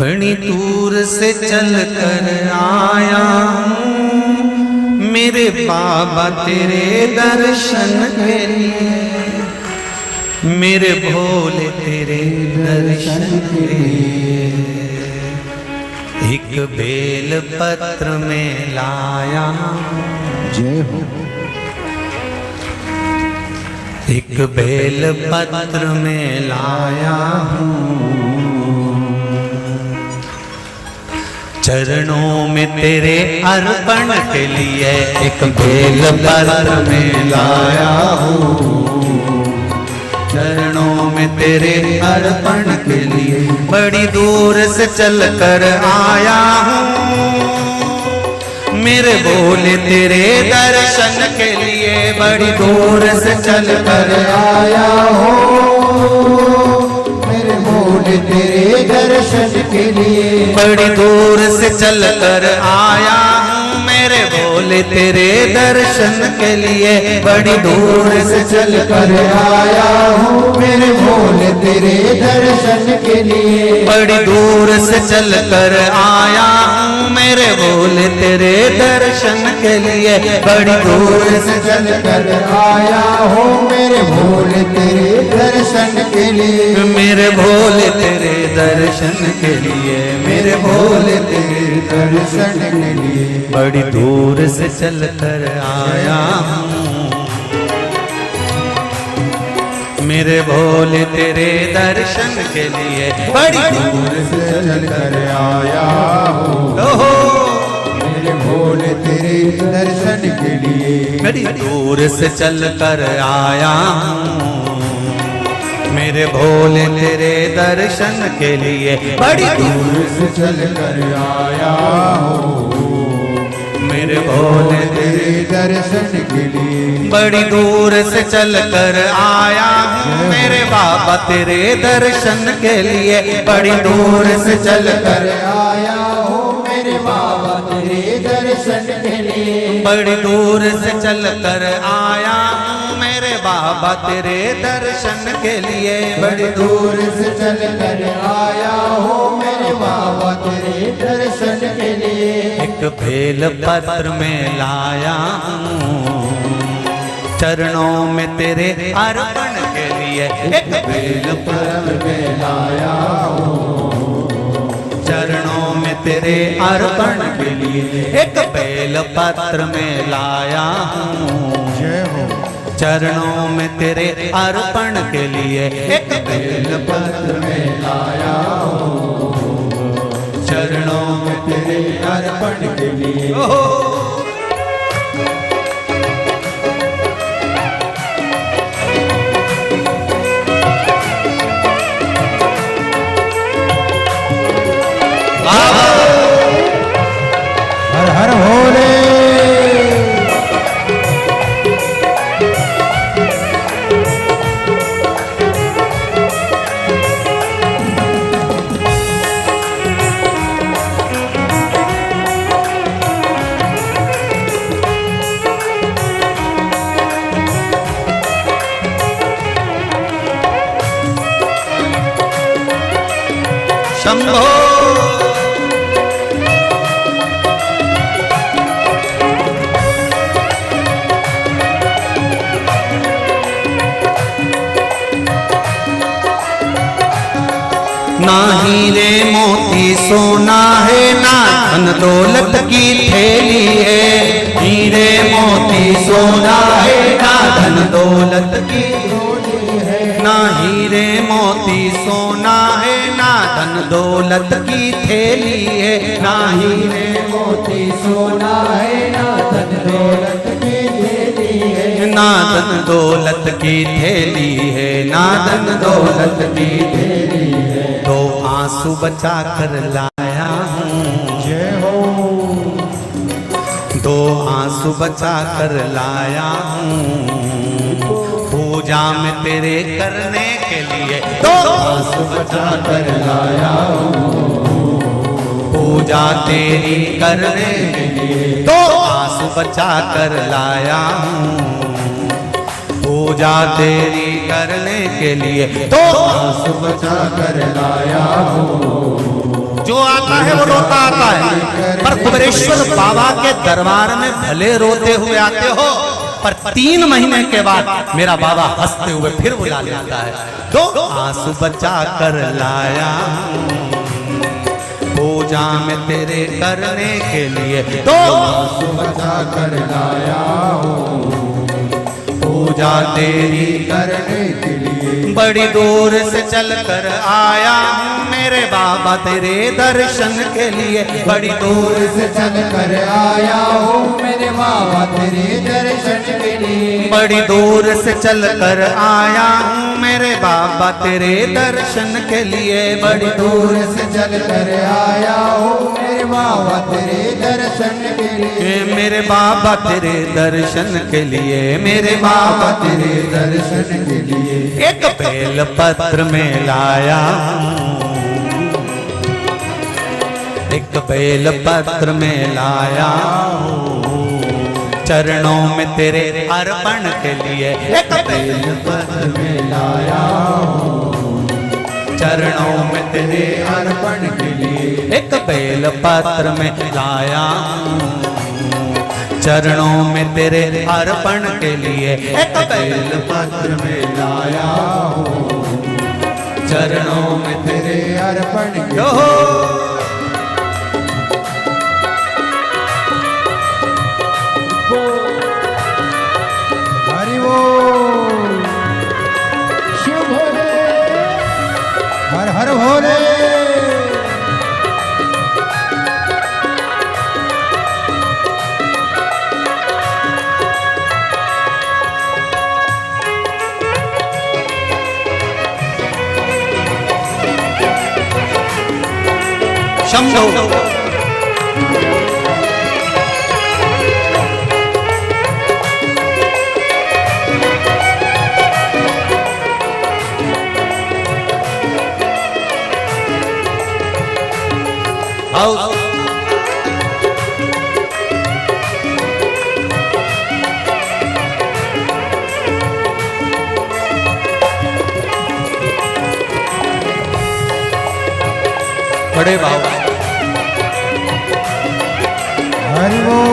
बड़ी दूर से चल कर आया हूँ मेरे बाबा तेरे दर्शन के लिए, मेरे भोले तेरे दर्शन के लिए। एक बेल पत्र में लाया जय हो। एक बेल पत्र में लाया हूँ, चरणों में तेरे अर्पण के लिए। एक बेल पत्र में लाया हूँ, चरणों में तेरे अर्पण के लिए। बड़ी दूर से चल कर आया हूँ मेरे भोले तेरे दर्शन के लिए। बड़ी दूर से चल कर आया हूँ मेरे भोले तेरे दर्शन के लिए। बड़ी दूर से चल कर आया हूँ मेरे भोले तेरे दर्शन के लिए। बड़ी दूर से चल कर आया हूँ मेरे भोले तेरे दर्शन के लिए। बड़ी दूर से चल कर आया हूँ मेरे भोले तेरे दर्शन के लिए। बड़ी दूर से चल कर आया हूँ मेरे भोले तेरे दर्शन के लिए। मेरे भोले तेरे दर्शन के लिए, मेरे भोले तेरे दर्शन के लिए। बड़ी दूर से चल कर आया हूँ मेरे भोले तेरे दर्शन के लिए। बड़ी दूर से चल कर आया हूँ मेरे भोले तेरे दर्शन के लिए। बड़ी दूर से चल कर आया हूँ मेरे भोले तेरे दर्शन के लिए। बड़ी दूर से चल कर आया हूँ मेरे भोले तेरे दर्शन के लिए। बड़ी दूर से चल कर आया हूँ मेरे बाबा तेरे दर्शन के लिए। बड़ी दूर से चल कर आया हूँ मेरे बाबा तेरे दर्शन के लिए। बड़ी दूर से चल कर आया हूँ मेरे बाबा तेरे दर्शन के लिए। बड़ी दूर से चल कर आया हूँ मेरे बाबा तेरे दर्शन के लिए। एक बेल पत्र में लाया हूँ चरणों में तेरे अर्पण के लिए। एक बेल पत्र में लाया हूँ चरणों में तेरे अर्पण के लिए। एक बेल पत्र में लाया हूँ जय हो। चरणों में तेरे अर्पण के लिए। एक बेल पत्र में लाया हूँ चरणों में तेरे अर्पण के लिए। हर हर भोले। शंभो ना हीरे मोती सोना है ना धन दौलत की थैली है। हीरे मोती सोना है ना धन दौलत की ना हीरे मोती सोना है ना धन दौलत की थैली है। ना हीरे मोती सोना है ना धन दौलत की थैली है। ना धन दौलत की थैली है, ना धन दौलत की थैली है। दो आंसू बचा कर लाया हूँ जय हो। दो आंसू बचा कर लाया हूँ पूजा में तेरे करने के लिए। दो आंसू बचा कर लाया हूँ पूजा तेरी करने के लिए। दो आंसू बचा कर लाया हूँ पूजा तेरी करने के लिए। दो आंसू बचा कर लाया हूँ जो आता है वो रोता आता है, पर कुबेरेश्वर बाबा के दरबार में भले रोते हुए आते हो, पर 3 महीने के बाद मेरा बाबा हंसते हुए फिर बुला लेता है। 2 आंसू बचा कर लाया पूजा में तेरे करने के लिए, 2 आंसू बचा कर लाया हूँ पूजा तेरी करने के लिए। बड़ी दूर से चल कर आया हूँ मेरे बाबा तेरे दर्शन के लिए, बड़ी दूर से चल कर आया हूँ मेरे बाबा तेरे दर्शन के लिए। बड़ी दूर से चल कर आया हूँ मेरे बाबा तेरे दर्शन के लिए, बड़ी दूर से चल कर आया हूँ मेरे बाबा तेरे दर्शन के लिए। मेरे बाबा तेरे दर्शन के लिए, मेरे बाबा तेरे दर्शन के लिए। एक बेल पत्र में लाया, एक बेल पत्र में लाया चरणों में तेरे अर्पण के लिए, एक बेल पत्र में लाया चरणों में तेरे अर्पण के लिए। एक बेल पत्र में लाया चरणों में तेरे अर्पण के लिए, एक बेल पत्र में लाया हूँ चरणों में तेरे अर्पण के लिए। हरि बोल शिव भोले हर हर भोले। शंभो बड़े बाबा हरि बोल।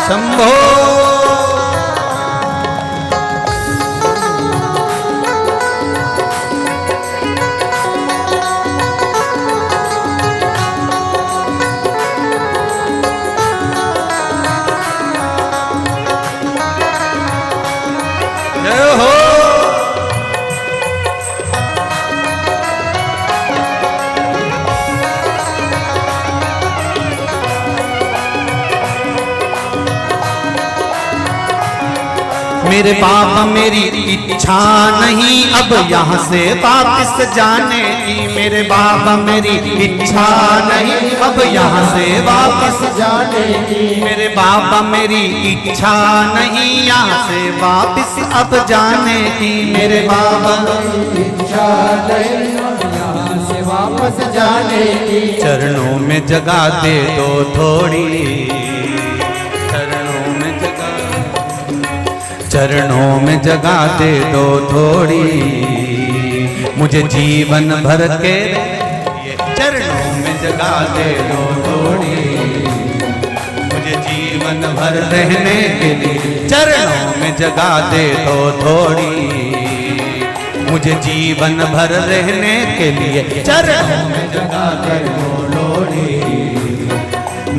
शंभो मेरे बाबा मेरी इच्छा नहीं अब यहाँ से वापस जाने की, मेरे बाबा मेरी इच्छा नहीं अब यहाँ से वापस जाने की। मेरे बाबा मेरी इच्छा नहीं यहाँ से वापस अब जाने की, मेरे बाबा इच्छा नहीं यहाँ से वापस जाने की। चरणों में जगह दे दो थोड़ी, चरणों में जगह, चरणों में जगह दे दो थोड़ी, मुझे जीवन भर के चरणों में जगह दे दो थोड़ी, मुझे जीवन भर रहने के लिए चरणों में जगह दे दो थोड़ी, मुझे जीवन भर रहने के लिए चरणों में जगह दे दो थोड़ी,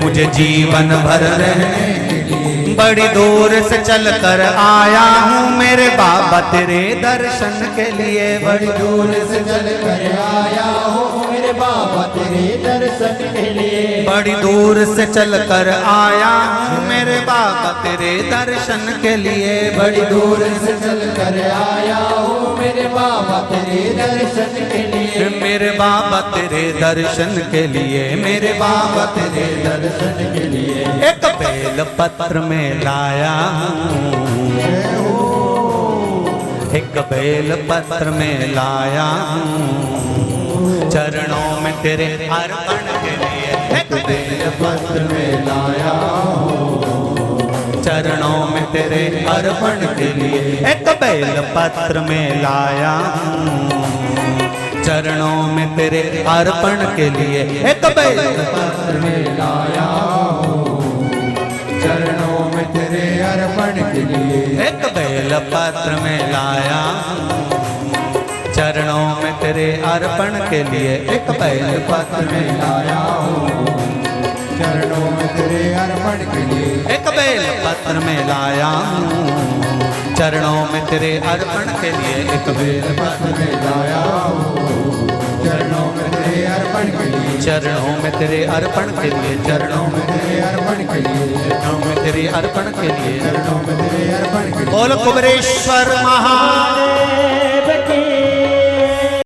मुझे जीवन भर रहने के लिए। बड़ी दूर से चल कर आया हूँ मेरे बाबा तेरे दर्शन के लिए, बड़ी दूर से चल कर आया हूँ मेरे बाबा तेरे दर्शन के लिए, बड़ी दूर से चल कर आया हूँ मेरे बाबा तेरे दर्शन के लिए, बड़ी दूर से चल कर आया हूँ मेरे बाबा तेरे दर्शन के लिए, मेरे बाबा तेरे दर्शन के लिए, मेरे बाबा तेरे दर्शन के लिए। एक बेल पत्र में लाया हूँ एक बेल पत्र में लाया हूँ चरणों में तेरे अर्पण के लिए। एक बेल पत्र में लाया हूँ चरणों में तेरे अर्पण के लिए। एक बेल पत्र में लाया हूँ चरणों में तेरे अर्पण के लिए। एक बेल पत्र में लाया हूँ चरणों में तेरे अर्पण के लिए। एक बेल पत्र में लाया चरणों में तेरे अर्पण के लिए। एक बेल पत्र में लाया हूँ चरणों में तेरे अर्पण के लिए। एक बेल पत्र में लाया चरणों में तेरे अर्पण के लिए। एक बेल पत्र में लाया हूँ चरणों में तेरे अर्पण के लिए। चरणों में तेरे अर्पण के लिए। चरणों में तेरे अर्पण के लिए। चरणों में तेरे अर्पण के लिए। चरणों में तेरे अर्पण के लिए। बोल कुबेरेश्वर महा